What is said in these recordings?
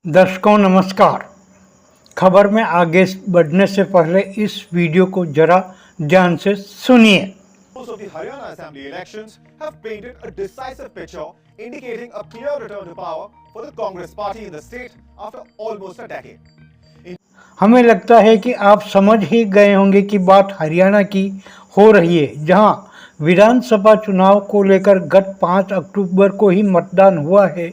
दर्शकों नमस्कार। खबर में आगे बढ़ने से पहले इस वीडियो को जरा ध्यान से सुनिए। Of the Haryana Assembly elections have painted a decisive picture indicating a clear return to power for the Congress party in the state after almost a decade. हमें लगता है कि आप समझ ही गए होंगे कि बात हरियाणा की हो रही है, जहां विधानसभा चुनाव को लेकर गत 5 अक्टूबर को ही मतदान हुआ है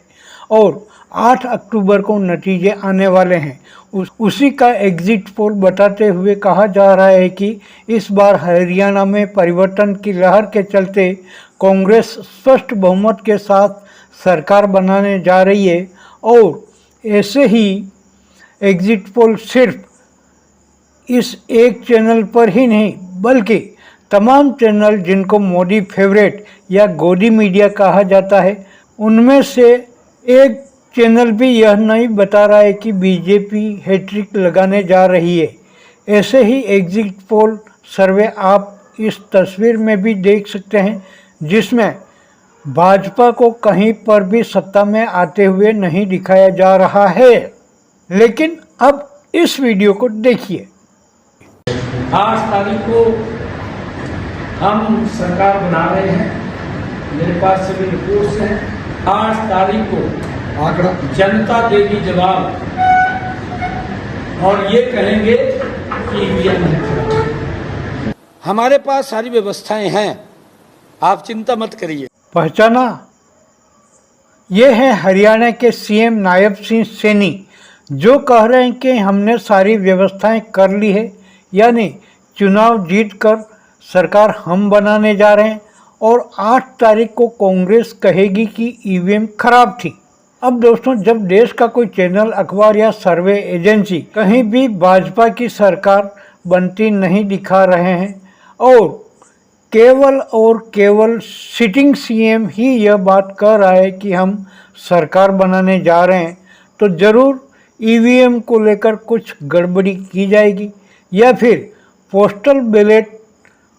और 8 अक्टूबर को नतीजे आने वाले हैं। उसी का एग्जिट पोल बताते हुए कहा जा रहा है कि इस बार हरियाणा में परिवर्तन की लहर के चलते कांग्रेस स्पष्ट बहुमत के साथ सरकार बनाने जा रही है। और ऐसे ही एग्जिट पोल सिर्फ इस एक चैनल पर ही नहीं बल्कि तमाम चैनल जिनको मोदी फेवरेट या गोदी मीडिया कहा जाता है, उनमें से एक चैनल भी यह नहीं बता रहा है कि बीजेपी हैट्रिक लगाने जा रही है। ऐसे ही एग्जिट पोल सर्वे आप इस तस्वीर में भी देख सकते हैं, जिसमें भाजपा को कहीं पर भी सत्ता में आते हुए नहीं दिखाया जा रहा है। लेकिन अब इस वीडियो को देखिए। 8 तारीख को हम सरकार बना रहे हैं, मेरे पास सभी रिपोर्ट्स हैं। 8 तारीख को आंकड़ा जनता देगी जवाब और ये कहेंगे कि ईवीएम है। हमारे पास सारी व्यवस्थाएं हैं, आप चिंता मत करिए। पहचाना? ये है हरियाणा के सीएम नायब सिंह सैनी, जो कह रहे हैं कि हमने सारी व्यवस्थाएं कर ली है, यानी चुनाव जीतकर सरकार हम बनाने जा रहे हैं और 8 तारीख को कांग्रेस कहेगी कि ईवीएम खराब थी। अब दोस्तों, जब देश का कोई चैनल, अखबार या सर्वे एजेंसी कहीं भी भाजपा की सरकार बनती नहीं दिखा रहे हैं और केवल सिटिंग सीएम ही यह बात कह रहा है कि हम सरकार बनाने जा रहे हैं, तो ज़रूर ईवीएम को लेकर कुछ गड़बड़ी की जाएगी या फिर पोस्टल बैलेट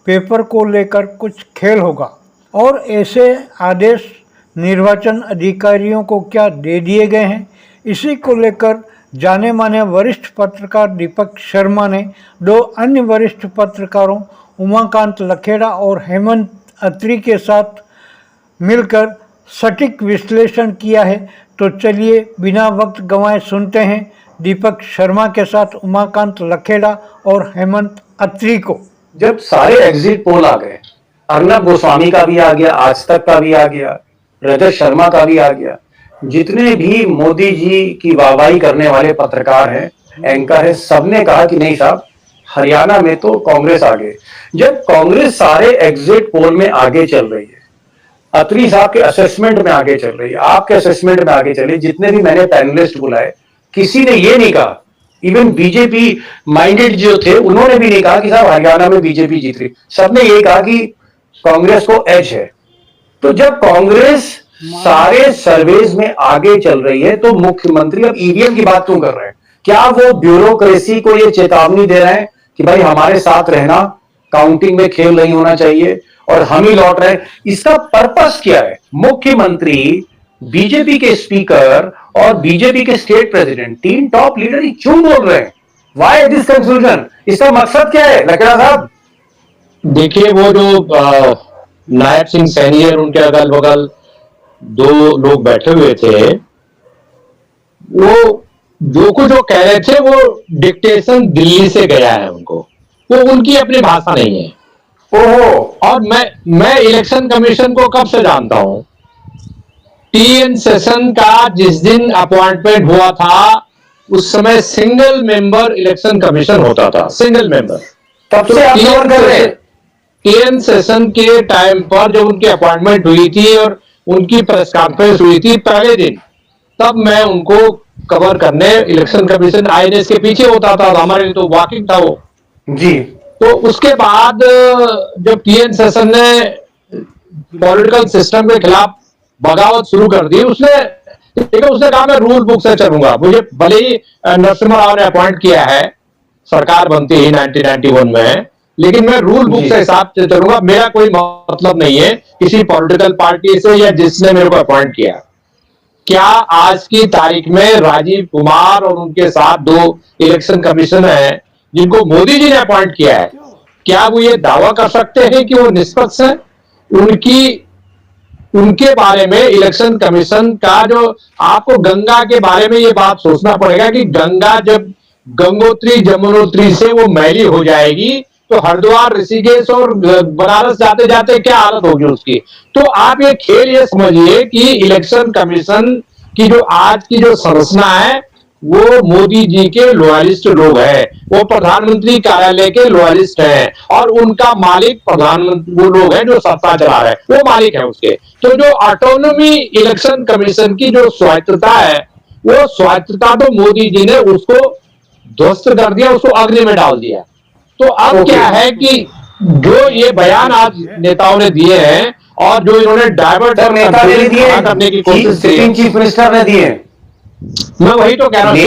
पेपर को लेकर कुछ खेल होगा। और ऐसे आदेश निर्वाचन अधिकारियों को क्या दे दिए गए हैं, इसी को लेकर जाने माने वरिष्ठ पत्रकार दीपक शर्मा ने 2 अन्य वरिष्ठ पत्रकारों उमाकांत लखेड़ा और हेमंत अत्री के साथ मिलकर सटीक विश्लेषण किया है। तो चलिए बिना वक्त गंवाए सुनते हैं दीपक शर्मा के साथ उमाकांत लखेड़ा और हेमंत अत्री को। जब सारे एग्जिट पोल आ गए, अर्नब गोस्वामी का भी आ गया, आज तक का भी आ गया, रजत शर्मा का भी आ गया, जितने भी मोदी जी की वाहवाही करने वाले पत्रकार हैं, एंकर है, सबने कहा कि नहीं साहब, हरियाणा में तो कांग्रेस आगे। जब कांग्रेस सारे एग्जिट पोल में आगे चल रही है, अत्री साहब के असेसमेंट में आगे चल रही है, आपके असेसमेंट में आगे चली, जितने भी मैंने पैनलिस्ट बुलाए, किसी ने ये नहीं कहा, इवन बीजेपी माइंडेड जो थे उन्होंने भी नहीं कहा कि साहब हरियाणा में बीजेपी जीत रही। सबने ये कहा कि कांग्रेस को एज है। तो जब कांग्रेस सारे सर्वेज में आगे चल रही है, तो मुख्यमंत्री अब ईवीएम की बात क्यों कर रहे हैं? क्या वो ब्यूरोक्रेसी को ये चेतावनी दे रहे हैं कि भाई हमारे साथ रहना, काउंटिंग में खेल नहीं होना चाहिए और हम ही लौट रहे हैं? इसका पर्पस क्या है? मुख्यमंत्री, बीजेपी के स्पीकर और बीजेपी के स्टेट प्रेसिडेंट, 3 टॉप लीडर ही क्यों बोल रहे हैं? Why this confusion? इसका मकसद क्या है लखेड़ा साहब? देखिए, वो जो नायब सिंह सैनी और उनके अगल बगल 2 लोग बैठे हुए थे, वो जो कुछ वो कह रहे थे वो डिक्टेशन दिल्ली से गया है उनको, वो उनकी अपनी भाषा नहीं है। ओहो। और मैं इलेक्शन कमीशन को कब से जानता हूं। टीएन सेशन का जिस दिन अपॉइंटमेंट हुआ था, उस समय सिंगल मेंबर इलेक्शन कमीशन होता था, सिंगल मेंबर। तब से आप कर रहे हैं। टीएन सेशन के टाइम पर जब उनकी अपॉइंटमेंट हुई थी और उनकी प्रेस कॉन्फ्रेंस हुई थी पहले दिन, तब मैं उनको कवर करने इलेक्शन कमीशन आईएनएस के पीछे होता था, हमारे लिए तो वॉकिंग था वो जी। तो उसके बाद जब टीएन सेशन ने पॉलिटिकल सिस्टम के खिलाफ बगावत शुरू कर दी, उसने कहा मैं रूल बुक से चलूंगा। मुझे भले ही नरसिम्हा राव ने अपॉइंट किया है, सरकार बनती ही 1991 में, लेकिन मैं रूल बुक के हिसाब से चलूंगा। मेरा कोई मतलब नहीं है किसी पॉलिटिकल पार्टी से या जिसने मेरे को अपॉइंट किया। क्या आज की तारीख में राजीव कुमार और उनके साथ 2 इलेक्शन कमीशन हैं जिनको मोदी जी ने अपॉइंट किया है, क्या वो ये दावा कर सकते हैं कि वो निष्पक्ष है? उनकी उनके बारे में इलेक्शन कमीशन का जो, आपको गंगा के बारे में ये बात सोचना पड़ेगा कि गंगा जब गंगोत्री जमुनोत्री से वो मैली हो जाएगी तो हरिद्वार ऋषिकेश और बनारस जाते जाते क्या हालत होगी उसकी। तो आप ये खेल ये समझिए कि इलेक्शन कमीशन की जो आज की जो संरचना है वो मोदी जी के लॉयलिस्ट लोग हैं, वो प्रधानमंत्री कार्यालय के लॉयलिस्ट हैं और उनका मालिक प्रधानमंत्री वो लोग हैं जो सत्ता चला रहे हैं, वो मालिक है उसके। तो जो ऑटोनॉमी इलेक्शन कमीशन की जो स्वायत्तता है, वो स्वायत्तता तो मोदी जी ने उसको ध्वस्त कर दिया, उसको अग्नि में डाल दिया। तो अब क्या है कि जो ये बयान आज नेताओं ने दिए हैं और जो इन्होंने डाइवर्ट करने की कोशिश की, चीफ मिनिस्टर ने दिए। मैं वही तो कह रहा हूँ,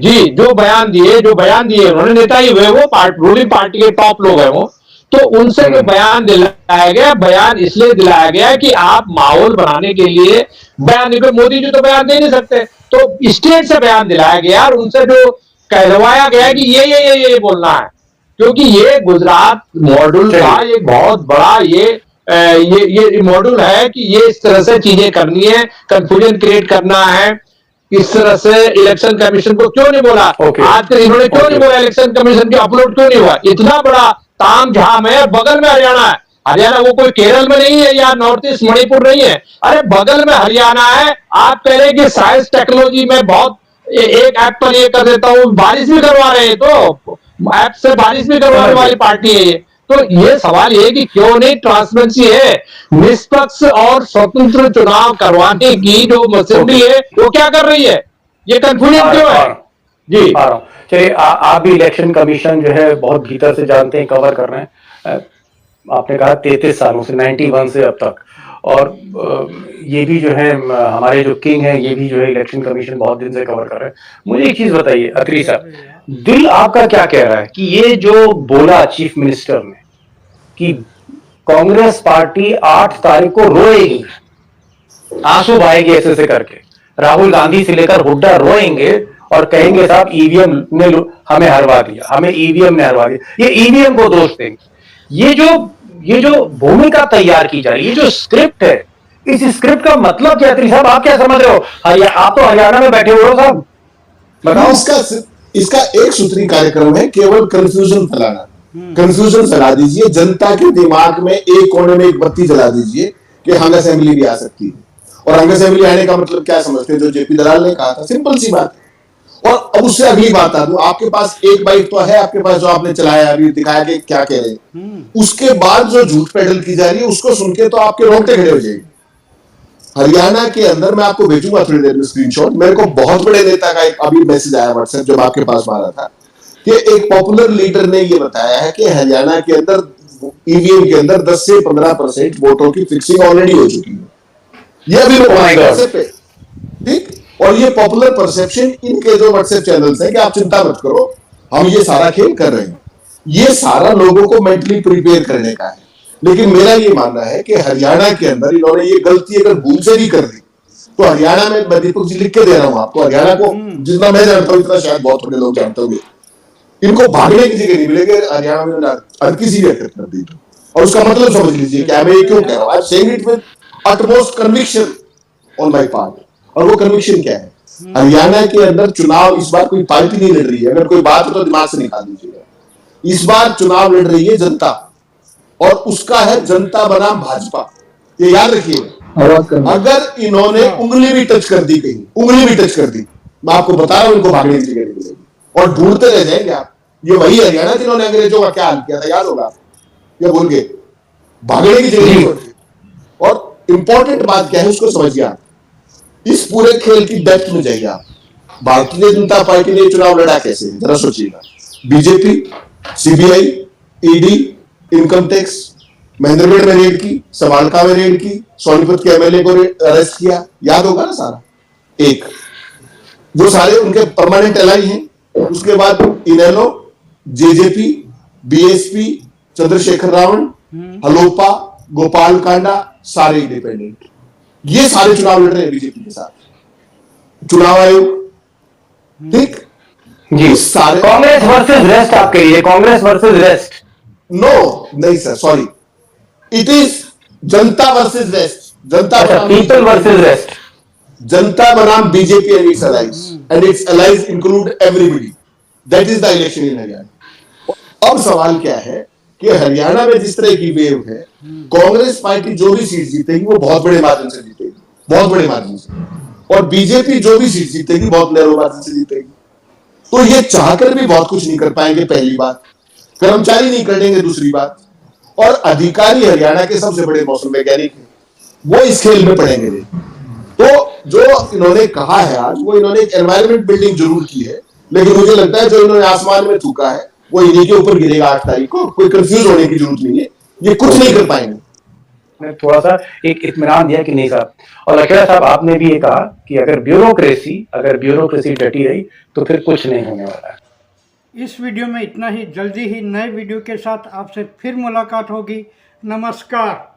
जी जो बयान दिए उन्होंने, नेता ही हुए वो, रूलिंग पार्टी के टॉप लोग हैं वो, तो उनसे जो बयान दिलाया गया, बयान इसलिए दिलाया गया कि आप माहौल बनाने के लिए बयान नहीं, मोदी जी तो बयान दे नहीं सकते, तो स्टेट से बयान दिलाया गया और उनसे जो कहलवाया गया कि ये बोलना है, क्योंकि ये गुजरात मॉड्यूल का एक बहुत बड़ा ये मॉड्यूल है कि ये इस तरह से चीजें करनी है, कंफ्यूजन क्रिएट करना है। इस तरह से इलेक्शन कमीशन को क्यों नहीं बोला, आज तक इन्होंने क्यों नहीं बोला, इलेक्शन कमीशन के अपलोड क्यों नहीं हुआ, इतना बड़ा ताम झाम है। बगल में हरियाणा है, हरियाणा वो कोई केरल में नहीं है या नॉर्थ ईस्ट मणिपुर नहीं है, अरे बगल में हरियाणा है। आप कह रहे कि साइंस टेक्नोलॉजी में बहुत एक ऐप पर ये कर देता हूँ, बारिश भी करवा रहे हैं, तो ऐप से बारिश भी करवाने वाली पार्टी है ये। तो ये सवाल ये कि क्यों नहीं ट्रांसपेरेंसी है, निष्पक्ष और स्वतंत्र चुनाव करवाने की जो असेंबली है वो क्या कर रही है, ये कंफ्यूजन क्यों है? जी चलिए, आप भी इलेक्शन कमीशन जो है बहुत भीतर से जानते हैं, कवर कर रहे हैं। आपने कहा 33 सालों से, 91 से अब तक, और ये भी जो है हमारे जो किंग हैं, ये भी जो है इलेक्शन कमीशन बहुत दिन से कवर कर रहे हैं। मुझे एक चीज बताइए अत्री साहब, दिल आपका क्या कह रहा है कि ये जो बोला चीफ मिनिस्टर ने कि कांग्रेस पार्टी 8 तारीख को रोएगी, आंसू बहाएगी ऐसे करके, राहुल गांधी से लेकर हुड्डा रोएंगे और कहेंगे साहब ईवीएम ने हमें हरवा दिया, हमें ईवीएम ने हरवा दिया, ये ईवीएम को दोष देंगे। ये जो भूमिका तैयार की जा रही है, ये जो स्क्रिप्ट है, इस स्क्रिप्ट का मतलब क्या है साहब, आप क्या समझ रहे हो? आप तो हरियाणा में बैठे हुए हो साहब, बताओ। इसका एक सूत्री कार्यक्रम है, केवल कंफ्यूजन फैलाना। कंफ्यूजन फैला दीजिए, जनता के दिमाग में एक कोने में एक बत्ती जला दीजिए कि हंग असेंबली भी आ सकती है। और हंग असेंबली आने का मतलब क्या समझते हैं, जो जेपी दलाल ने कहा था, सिंपल सी बात है। और अब उससे अगली बात आ दूं, आपके पास एक बाइक तो है आपके पास, जो आपने चलाया, अभी दिखाया कि क्या कह रहे हैं, उसके बाद जो झूठ पेडल की जा रही है उसको सुन के तो आपके रोंगटे खड़े हो जाएंगे। हरियाणा के अंदर, मैं आपको भेजूंगा थोड़ी देर में स्क्रीनशॉट, मेरे को बहुत बड़े नेता का एक अभी मैसेज आया व्हाट्सएप, जब आपके पास मारा था, कि एक पॉपुलर लीडर ने ये बताया है कि हरियाणा के अंदर ईवीएम के अंदर 10 से 15% वोटों की फिक्सिंग ऑलरेडी हो चुकी है। ये अभी व्हाट्सएप पे, ठीक, और ये पॉपुलर परसेप्शन इनके जो व्हाट्सएप चैनल्स हैं कि आप चिंता मत करो, हम ये सारा खेल कर रहे हैं। ये सारा लोगों को मेंटली प्रिपेयर करने का है। लेकिन मेरा ये मानना है कि हरियाणा के अंदर इन्होंने ये गलती अगर भूल से भी कर दी, तो हरियाणा में, मैं दीपक जी लिख के दे रहा हूं आपको, हरियाणा को जितना मैं जानता हूं इतना शायद बहुत थोड़े लोग जानते होंगे, इनको भागने की जगह नहीं मिलेगी। हरियाणा में हल्की सी भी हरकत कर दी तो, और उसका मतलब समझ लीजिए क्या मैं ये क्यों कह रहा हूं, I am saying it with utmost conviction on my part. और वो कन्विक्शन क्या है, हरियाणा के अंदर चुनाव इस बार कोई पार्टी नहीं लड़ रही है, अगर कोई बात हो तो दिमाग से निकाल दीजिएगा। इस बार चुनाव लड़ रही है जनता, और उसका है जनता बनाम भाजपा, ये याद रखिएगा। अगर इन्होंने उंगली भी टच कर दी, कहीं उंगली भी टच कर दी, मैं आपको बता रहा हूं इनको भागने की जगह नहीं मिलेगी, और ढूंढते रह जाएंगे आप। ये वही हरियाणा जिन्होंने अंग्रेजों का क्या हाल किया था, याद होगा, ये भूल गए, भागने की जगह नहीं होती। और इंपॉर्टेंट बात क्या है उसको समझिए आप, इस पूरे खेल की डेप्थ में जाइए आप। भारतीय जनता पार्टी ने चुनाव लड़ा कैसे, जरा सोचिएगा। BJP, CBI, ED, income tax, Mahendragarh में रेड की, समालका में रेड की, सोनीपत के एमएलए को अरेस्ट किया, याद होगा ना सारा, एक वो सारे उनके परमानेंट एलाई हैं। उसके बाद इनेलो, जेजेपी, बीएसपी, चंद्रशेखर रावण, हलोपा, गोपाल कांडा, सारे इंडिपेंडेंट। ये सारे चुनाव लड़ रहे हैं बीजेपी के साथ। चुनाव आयोग, ठीक जी, सारे कांग्रेस वर्सेस रेस्ट आप कहिए, कांग्रेस वर्सेस रेस्ट। नो नहीं sir, sorry, it is Janata versus west. जनता अच्छा, बनाम पीपल वर्सेस रेस्ट। जनता बनाम BJP and its allies, and its allies include everybody. That is the election in Haryana. अब सवाल क्या है कि हरियाणा में जिस तरह की वेव है, कांग्रेस पार्टी जो भी सीट जीतेगी वो बहुत बड़े मार्जिन से जीतेगी, बहुत बड़े मार्जिन से, और बीजेपी जो भी सीट जीतेगी बहुत नैरो मार्जिन से जीतेगी। तो ये चाहकर भी बहुत कुछ नहीं कर पाएंगे, पहली बात। कर्मचारी नहीं करेंगे, दूसरी बात। और अधिकारी हरियाणा के सबसे बड़े मौसम वैज्ञानिक हैं, वो इस खेल में पड़ेंगे नहीं। तो जो इन्होंने कहा है आज, वो इन्होंने एक एनवायरमेंट बिल्डिंग जरूर की है, लेकिन मुझे लगता है जो इन्होंने आसमान में थूका है वो इन्हीं के ऊपर गिरेगा 8 तारीख को। कोई कंफ्यूज होने की जरूरत नहीं है, ये कुछ नहीं कर पाएंगे। ने थोड़ा सा एक इत्मीनान दिया कि नहीं साहब। और लखेड़ा साहब, आपने भी ये कहा कि अगर ब्यूरोक्रेसी डटी रही तो फिर कुछ नहीं होने वाला है। इस वीडियो में इतना ही। जल्दी ही नए वीडियो के साथ आपसे फिर मुलाकात होगी। नमस्कार।